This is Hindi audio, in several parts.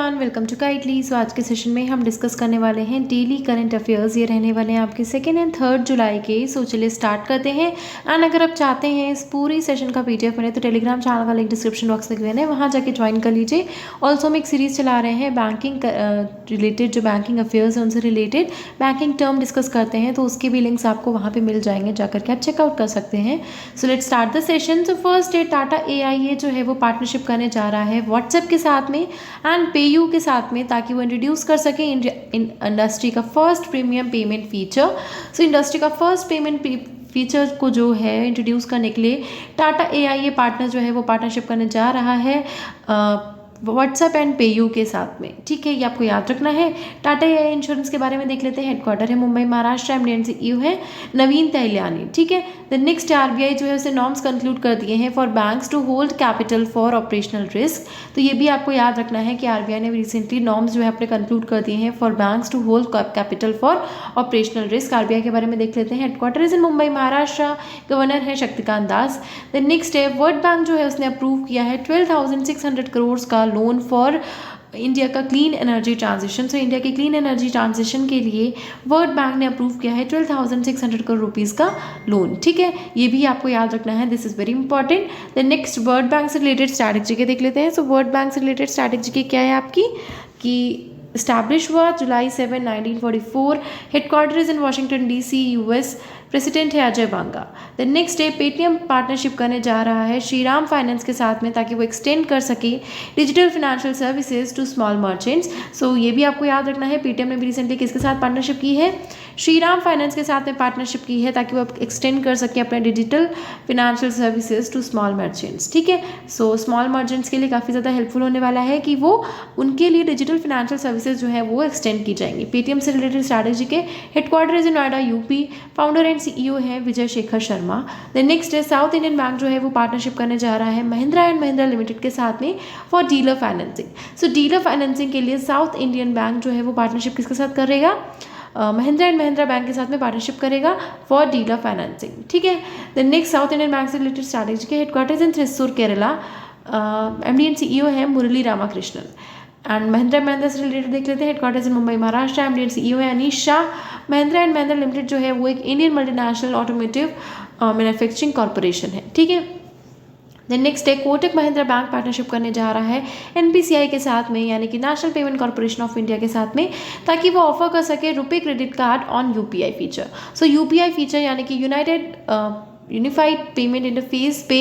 Everyone, welcome to Kaitly. So आज के सेशन में हम डिस्कस करने वाले हैं डेली करंट अफेयर्स। ये रहने वाले हैं आपके 2 एंड 3 जुलाई के। सो चलिए स्टार्ट करते हैं। एंड अगर आप चाहते हैं इस पूरी सेशन का पीडीएफ मिले तो टेलीग्राम चैनल का लिंक डिस्क्रिप्शन बॉक्स में गिवन है, वहाँ जाके ज्वाइन कर लीजिए। ऑल्सो हम एक सीरीज़ चला रहे हैं बैंकिंग रिलेटेड, जो बैंकिंग अफेयर्स हैं उनसे रिलेटेड बैंकिंग टर्म डिस्कस करते हैं, तो उसके भी लिंक्स आपको वहाँ पर मिल जाएंगे, जाकर के आप चेकआउट कर सकते हैं। So let's start the session. So first है टाटा AIA जो है वो पार्टनरशिप करने जा रहा है व्हाट्सएप के साथ में एंड पेयू के साथ में, ताकि वो इंट्रोड्यूस कर सके इंडस्ट्री का first premium payment feature. So industry का फर्स्ट पेमेंट फीचर को जो है इंट्रोड्यूस करने के लिए टाटा AIA पार्टनर जो है वो पार्टनरशिप करने जा रहा है व्हाट्सएप एंड पेयू के साथ में। ठीक है, ये आपको याद रखना है। टाटा AIA इंश्योरेंस के बारे में देख लेते हैं। हेडक्वार्टर है मुंबई महाराष्ट्र, MD & CEO है नवीन तैलियानी। ठीक है, द नेक्स्ट RBI जो है उसे नॉर्म्स कंक्लूड कर दिए हैं for banks to hold capital for operational risk. तो ये भी आपको याद रखना है कि RBI ने रिसेंटली नॉर्म्स जो है अपने कंक्लूड कर दिए हैं for banks to hold capital for operational risk. RBI के बारे में देख लेते हैं। Headquarter is in Mumbai Maharashtra, governor है शक्तिकांत दास। द नेक्स्ट है वर्ल्ड बैंक जो है उसने अप्रूव किया है 12,600 करोड़ का लोन फॉर इंडिया का clean energy transition. So India के क्लीन एनर्जी ट्रांजिशन के लिए वर्ल्ड बैंक ने अप्रूव किया है 12,600 करोड़ रुपीज़ का लोन। ठीक है, ये भी आपको याद रखना है, this is very important. The next World Bank से रिलेटेड स्ट्रैटेजी के देख लेते हैं। सो वर्ल्ड बैंक से रिलेटेड स्ट्रैटेजी के क्या है आपकी कि इस्टेब्लिश हुआ जुलाई 7, 1944। Headquarter is in Washington DC, US। President है Ajay Banga. The next day Paytm partnership करने जा रहा है श्रीराम फाइनेंस के साथ में, ताकि वो एक्सटेंड कर सके digital financial services to small merchants. So ये भी आपको याद रखना है, पेटीएम ने भी रिसेंटली किसके साथ पार्टनरशिप की है, श्रीराम फाइनेंस के साथ में पार्टनरशिप की है, ताकि वो एक्सटेंड कर सके अपने digital financial services to small merchants. ठीक है, सो स्मॉल मर्चेंट्स के लिए काफ़ी ज़्यादा हेल्पफुल होने वाला है कि वो उनके लिए डिजिटल फाइनेंशियल सर्विसेज जो है वो एक्सटेंड की जाएंगी। पेटीएम से रिलेटेड स्ट्रैटेजी के headquarter is in Noida, UP। Founder and CEO है विजय शेखर शर्मा। द नेक्स्ट है साउथ इंडियन बैंक जो है वो पार्टनरशिप करने जा रहा है महिंद्रा एंड महिंद्रा लिमिटेड के साथ में for dealer financing. So dealer financing के लिए साउथ इंडियन बैंक जो है वो पार्टनरशिप किसके साथ करेगा, महिंद्रा एंड महिंद्रा बैंक के साथ में पार्टनरशिप करेगा फॉर डीलर फाइनेंसिंग। ठीक है, the next south Indian bank से रिलेटेड स्ट्रैटेजी के हेडक्वार्टर्स इन थ्रिसुर केरला। MD & CEO है मुरली रामाकृष्णन। एंड महिंद्रा से रिलेटेड देख लेते हैं। Headquarters in Mumbai Maharashtra, MD & CEO है अनीश शाह। महिंद्रा एंड महिंद्रा लिमिटेड जो है वो एक Indian multinational automotive manufacturing corporation है। ठीक है, देन नेक्स्ट है कोटक महिंद्रा बैंक पार्टनरशिप करने जा रहा है NPCI के साथ में, यानी कि national payment corporation of India के साथ में, ताकि वो ऑफर कर सके RuPay credit card on UPI feature. So UPI feature यानी कि यूनिफाइड पेमेंट इंटरफेस पे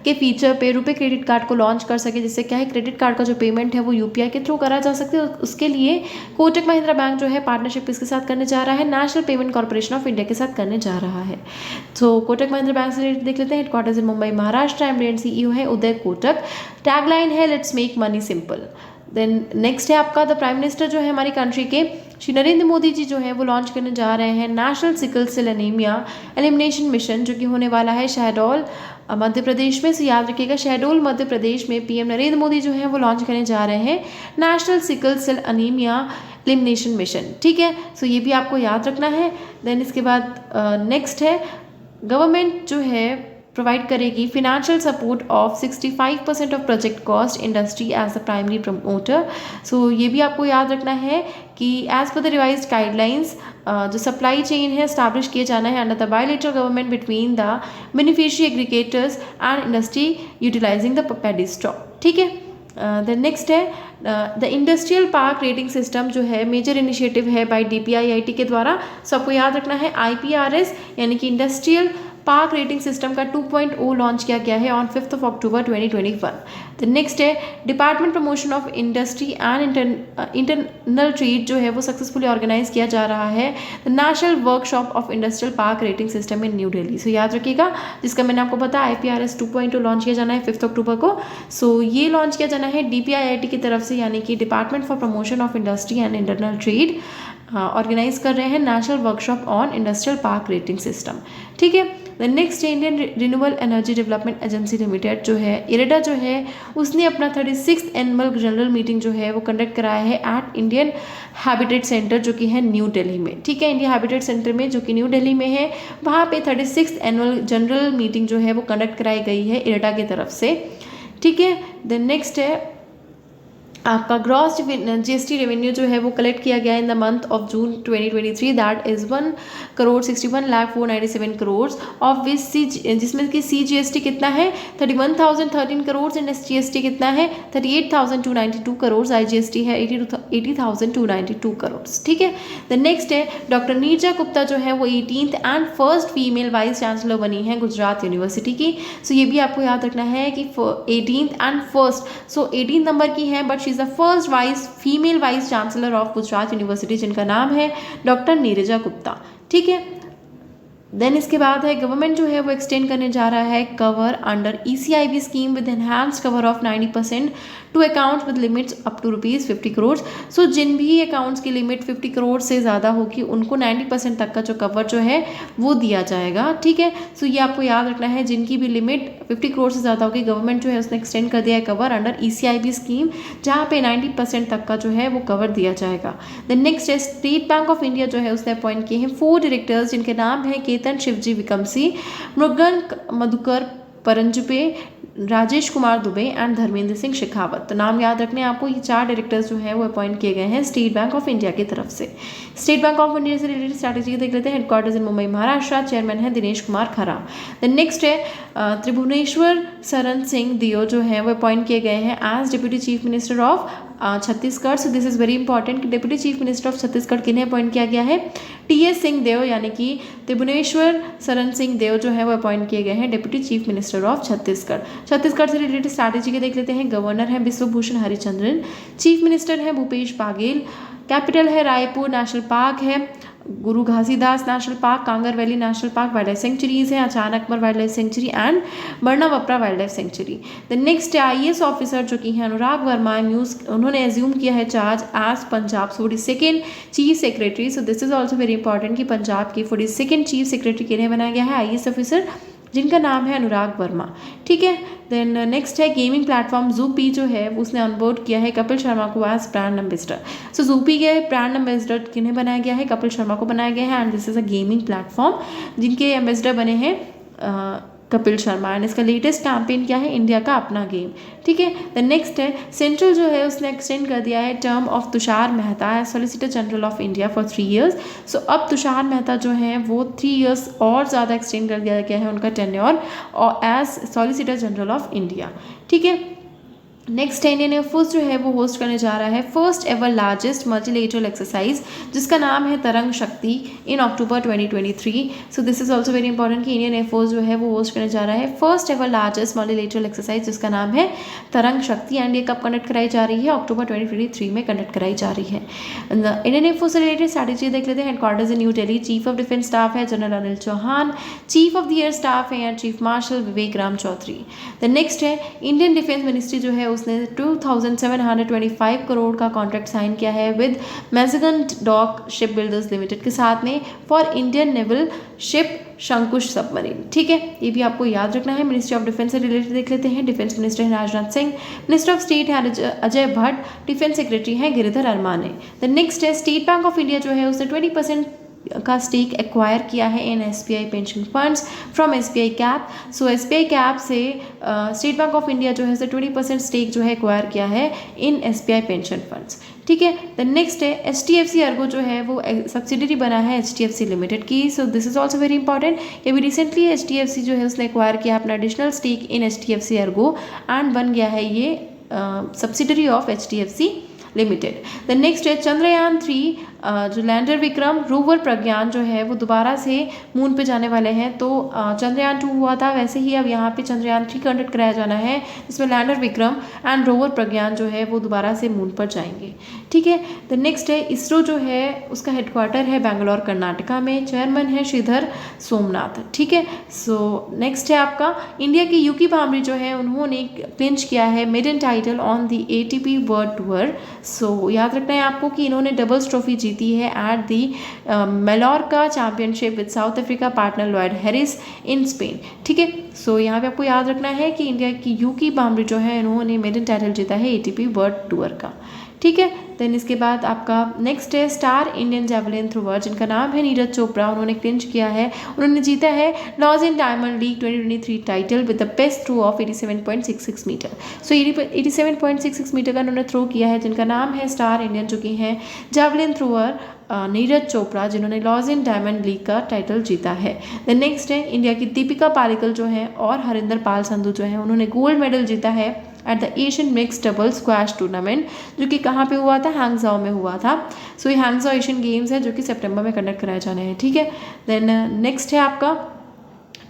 के फीचर पे रुपे क्रेडिट कार्ड को लॉन्च कर सके, जिससे क्या है क्रेडिट कार्ड का जो पेमेंट है वो UPI के थ्रू करा जा सकते हैं। उसके लिए कोटक महिंद्रा बैंक जो है पार्टनरशिप किसके साथ करने जा रहा है, national payment corporation of India के साथ करने जा रहा है। तो कोटक महिंद्रा बैंक से देख लेते हैं। Headquarters in Mumbai Maharashtra, MD & CEO है उदय कोटक। टैगलाइन है let's make money simple. Then next है आपका द प्राइम मिनिस्टर जो है हमारी कंट्री के श्री नरेंद्र मोदी जी जो है वो लॉन्च करने जा रहे हैं national sickle cell anaemia elimination mission, जो कि होने वाला है शहडोल मध्य प्रदेश में। सो याद रखिएगा, शहडोल मध्य प्रदेश में PM नरेंद्र मोदी जो है वो लॉन्च करने जा रहे हैं national sickle cell anaemia elimination mission. ठीक है, सो ये भी आपको याद रखना है। देन इसके बाद नेक्स्ट है गवर्नमेंट जो है प्रोवाइड करेगी financial support of 65% of project cost industry as the primary promoter. So ये भी आपको याद रखना है कि as per the revised guidelines जो सप्लाई चेन है स्टैब्लिश किए जाना है under the bilateral government between the beneficiary aggregators and industry utilising the paddy stock. ठीक है, द नेक्स्ट है the industrial park rating system जो है मेजर इनिशिएटिव है बाय DPIIT के द्वारा। सो आपको याद रखना है IPRS यानी कि इंडस्ट्रियल पार्क रेटिंग सिस्टम का 2.0 लॉन्च किया गया है ऑन 5 अक्टूबर 2021। द नेक्स्ट है department promotion of industry and internal trade जो है वो सक्सेसफुली ऑर्गेनाइज किया जा रहा है the national workshop of industrial park rating system in New Delhi. So याद रखिएगा, जिसका मैंने आपको बताया IPRS 2.0 लॉन्च किया जाना है 5 अक्टूबर को। सो ये लॉन्च किया जाना है DPIIT की तरफ से, यानी कि department for promotion of industry and internal trade organise कर रहे हैं national workshop on industrial park rating system. ठीक है, the next Indian renewable energy development agency limited जो है IREDA जो है उसने अपना 36th एनुअल जनरल मीटिंग जो है वो कंडक्ट कराया है एट इंडियन हैबिटेट सेंटर जो कि है न्यू दिल्ली में। ठीक है, इंडिया हैबिटेट सेंटर में जो कि न्यू दिल्ली में है, वहाँ पे 36th एनुअल जनरल मीटिंग जो है वो कंडक्ट कराई गई है IREDA की तरफ से। ठीक है, देन नेक्स्ट है आपका ग्रॉस जीएसटी रेवेन्यू जो है वो कलेक्ट किया गया in the month of June 2023, that is 1,61,497 crore of which जिसमें कि CGST कितना है 31,013 करोड़ एंड SGST कितना है 38,292 करोड़, IGST है 80,292 करोड़। ठीक है, द नेक्स्ट है डॉक्टर नीरजा गुप्ता जो है वो 18th and first female vice chancellor बनी है गुजरात यूनिवर्सिटी की। सो ये भी आपको याद रखना है कि 18th and first, so 18 number की है but she is the first female vice chancellor of Gujarat university जिनका नाम है डॉक्टर नीरजा गुप्ता। ठीक है, देन इसके बाद है गवर्नमेंट जो है वो एक्सटेंड करने जा रहा है cover under ECIB scheme with enhanced cover of 90% to accounts with limits up to ₹50 crore. So जिन भी अकाउंट्स की लिमिट 50 करोड़ से ज़्यादा होगी उनको 90% तक का जो कवर जो है वो दिया जाएगा। ठीक है, सो ये आपको याद रखना है, जिनकी भी लिमिट 50 करोड़ से ज़्यादा होगी गवर्नमेंट जो है उसने एक्सटेंड कर दिया है कवर अंडर ECIB स्कीम, जहाँ पे 90% तक का जो है वो कवर दिया जाएगा। द नेक्स्ट है स्टेट बैंक ऑफ इंडिया जो है उसने अपॉइंट किए हैं 4 डायरेक्टर्स जिनके नाम है केतन शिवजी विकमसी, मृगन मधुकर परंजुपे, राजेश कुमार दुबे एंड धर्मेंद्र सिंह शेखावत। तो नाम याद रखने आपको, ये 4 डायरेक्टर्स जो है वो अपॉइंट किए गए हैं स्टेट बैंक ऑफ इंडिया की तरफ से। स्टेट बैंक ऑफ इंडिया से रिलेटेड स्ट्रैटेजी देख लेते हैं। Headquarters in Mumbai Maharashtra, chairman है दिनेश कुमार खरा। द नेक्स्ट है त्रिभुवनेश्वर शरण सिंह दियो जो है वो अपॉइंट किए गए हैं as deputy chief minister of Chhattisgarh. So this is very important कि deputy chief minister of Chhattisgarh किन्हें अपॉइंट किया गया है, TS सिंह देव, यानी कि त्रिभुवनेश्वर शरण सिंह देव जो है वो अपॉइंट किए गए हैं deputy chief minister of Chhattisgarh. Chhattisgarh से रिलेटेड स्ट्रैटेजी के देख लेते हैं। गवर्नर है विश्वभूषण हरिचंद्रन, चीफ मिनिस्टर है भूपेश बाघेल, कैपिटल है रायपुर, नेशनल पार्क है Guru Ghasidas national park, Kanger valley national park, wildlife sanctuaries हैं Achanakmar wildlife sanctuary and Barnawapara wildlife sanctuary. The next IAS officer जो कि हैं अनुराग वर्मा, उन्होंने एज्यूम किया है charge as Punjab 42nd chief secretary. So this is also very important कि पंजाब की 42nd चीफ सेक्रेटरी किन्हें बनाया गया है, IAS ऑफिसर जिनका नाम है अनुराग वर्मा। ठीक है, देन नेक्स्ट है गेमिंग प्लेटफॉर्म ज़ूपी जो है उसने ऑनबोर्ड किया है कपिल शर्मा को एज ब्रांड एम्बेसडर। सो ज़ूपी के ब्रांड एम्बेसडर किन्हें बनाया गया है, कपिल शर्मा को बनाया गया है and this is a gaming platform जिनके एम्बेसडर बने हैं कपिल शर्मा एंड इसका लेटेस्ट कैंपेन क्या है, इंडिया का अपना गेम। ठीक है, द नेक्स्ट है सेंट्रल जो है उसने एक्सटेंड कर दिया है term of Tushar Mehta as solicitor general of India for 3 years। So अब तुषार मेहता जो है वो 3 years और ज़्यादा एक्सटेंड कर दिया गया है उनका टेन्योर और as solicitor general of India. ठीक है, नेक्स्ट इंडियन एयरफोर्स जो है वो होस्ट करने जा रहा है first ever largest multilateral exercise जिसका नाम है तरंग शक्ति इन अक्टूबर 2023। सो this is also very important कि इंडियन एयरफोर्स जो है वो होस्ट करने जा रहा है first ever largest multilateral exercise जिसका नाम है तरंग शक्ति एंड ये कब कंडक्ट कराई जा रही है, अक्टूबर 2023 में कंडक्ट कराई जा रही है। इंडियन एयरफोर्स से रिलेटेड स्ट्रैटेजी देख लेते हैं। Headquarters in New Delhi, chief of defence staff है general Anil Chauhan, chief of the air staff है chief marshal Vivek Ram Chaudhari. The next है इंडियन डिफेंस मिनिस्ट्री जो है उसने 2,725 करोड़ का कॉन्ट्रैक्ट साइन किया है with Mazagon dock ship builders limited के साथ में for Indian naval ship Shankush submarine. ठीक है, ये भी आपको याद रखना है। मिनिस्ट्री ऑफ डिफेंस से रिलेटेड देख लेते हैं। डिफेंस मिनिस्टर है Rajnath Singh, minister of state है अजय भट्ट, डिफेंस सेक्रेटरी है गिरिधर अरमाने। द नेक्स्ट है स्टेट बैंक ऑफ इंडिया जो है उसने 20% का स्टेक एक्वायर किया है in SBI pension funds from SBI cap. So SBI cap से स्टेट बैंक ऑफ इंडिया जो है 20% स्टेक जो है एक्वायर किया है इन SBI पेंशन फंड्स। ठीक है, द नेक्स्ट है HDFC अर्गो जो है वो सब्सिडरी बना है HDFC लिमिटेड की। सो this is also very important कि अभी रिसेंटली HDFC जो है उसने एक्वायर किया अपना additional stake in HDFC ergo and बन गया है ये subsidiary of HDFC limited. The next है चंद्रयान 3 जो लैंडर विक्रम रोवर प्रज्ञान जो है वो दोबारा से मून पे जाने वाले हैं। तो चंद्रयान 2 हुआ था, वैसे ही अब यहाँ पे चंद्रयान 3 कंडक्ट कराया जाना है जिसमें लैंडर विक्रम एंड रोवर प्रज्ञान जो है वो दोबारा से मून पर जाएंगे। ठीक है, द नेक्स्ट है इसरो जो है उसका हेडक्वार्टर है बेंगलोर कर्नाटका में, चेयरमैन है श्रीधर सोमनाथ। ठीक है, सो नेक्स्ट है आपका इंडिया की यूकी भांबरी जो है उन्होंने क्लिंच किया है maiden title on the ATP world tour. So याद रखना है आपको कि इन्होंने डबल्स ट्रॉफी जीती है at the Mallorca championship with South Africa partner Lloyd Harris in Spain. ठीक है, सो यहाँ पे आपको याद रखना है कि इंडिया की यूकी भांबरी जो है इन्होंने मेडन टाइटल जीता है ATP वर्ल्ड टूर का। ठीक है। देन इसके बाद आपका नेक्स्ट है स्टार इंडियन जेवलिन थ्रोवर, जिनका नाम है नीरज चोपड़ा। उन्होंने क्लिंच किया है, उन्होंने जीता है Lord's Diamond League 2023 title with the best throw of 87.66 metre. सो 87.66 मीटर का उन्होंने थ्रो किया है, जिनका नाम है स्टार इंडियन, जो कि हैं जेवलिन थ्रोवर नीरज चोपड़ा, जिन्होंने लॉर्ड्स डायमंड लीग का टाइटल जीता है। देन नेक्स्ट है इंडिया की दीपिका पालिकल जो है और हरिंदर पाल संधू जो है, उन्होंने गोल्ड मेडल जीता है at the Asian mix double squash tournament, जो कि कहाँ पे हुआ था, हैंगजाओ में हुआ था। सो ये हैंगजाओ एशियन गेम्स है जो कि सितंबर में कंडक्ट कराए जाने हैं, ठीक है। देन नेक्स्ट है आपका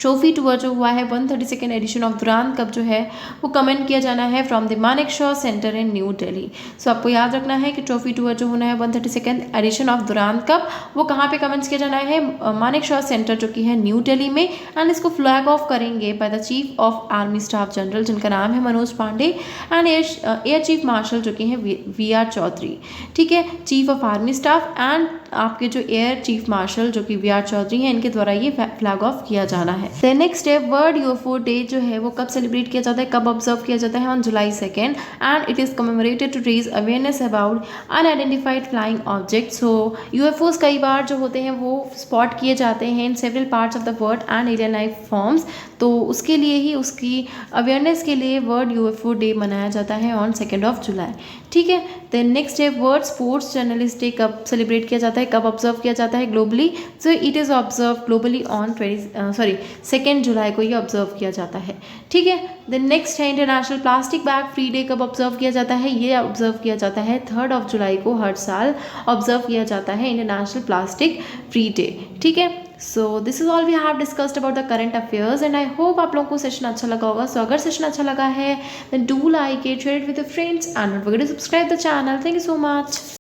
ट्रॉफी टूर जो हुआ है 132nd एडिशन ऑफ दुरान कप जो है वो कमेंट किया जाना है from the Manekshaw centre in New Delhi. So आपको याद रखना है कि ट्रॉफी टूर जो होना है 132nd एडिशन ऑफ दुरान कप वो कहाँ पे कमेंट्स किया जाना है, मानेकशॉ सेंटर जो कि है न्यू दिल्ली में। एंड इसको फ्लैग ऑफ करेंगे by the chief of army staff general, जिनका नाम है Manoj Pande, and air chief marshal जो कि हैं VR चौधरी, ठीक है। Chief of army staff and आपके जो एयर चीफ मार्शल जो कि VR चौधरी हैं, इनके द्वारा ये फ्लैग ऑफ किया जाना है। देन नेक्स्ट है वर्ल्ड UFO डे जो है वो कब सेलिब्रेट किया जाता है, कब ऑब्जर्व किया जाता है, on July 2 and it is commemorated to raise awareness about unidentified flying objects. So UFOs कई बार जो होते हैं वो स्पॉट किए जाते हैं in several parts of the world and alien life forms, तो उसके लिए ही उसकी अवेयरनेस के लिए वर्ल्ड UFO डे मनाया जाता है ऑन 2 जुलाई, ठीक है। देन नेक्स्ट है वर्ल्ड स्पोर्ट्स जर्नलिस्ट डे कब सेलिब्रेट किया जाता है, कब ऑब्जर्व किया जाता है globally. So it is observe globally on 2 जुलाई को ये ऑब्जर्व किया जाता है, ठीक है। देन नेक्स्ट है international plastic bag free day कब ऑब्जर्व किया जाता है, ये ऑब्जर्व किया जाता है 3 जुलाई को, हर साल ऑब्जर्व किया जाता है इंटरनेशनल प्लास्टिक फ्री डे, ठीक है। So this is all we have discussed about the current affairs and I hope आप लोगों को सेशन अच्छा लगा होगा। सो अगर सेशन अच्छा लगा है then do like it, share it with your friends and don't forget to subscribe the channel. Thank you so much.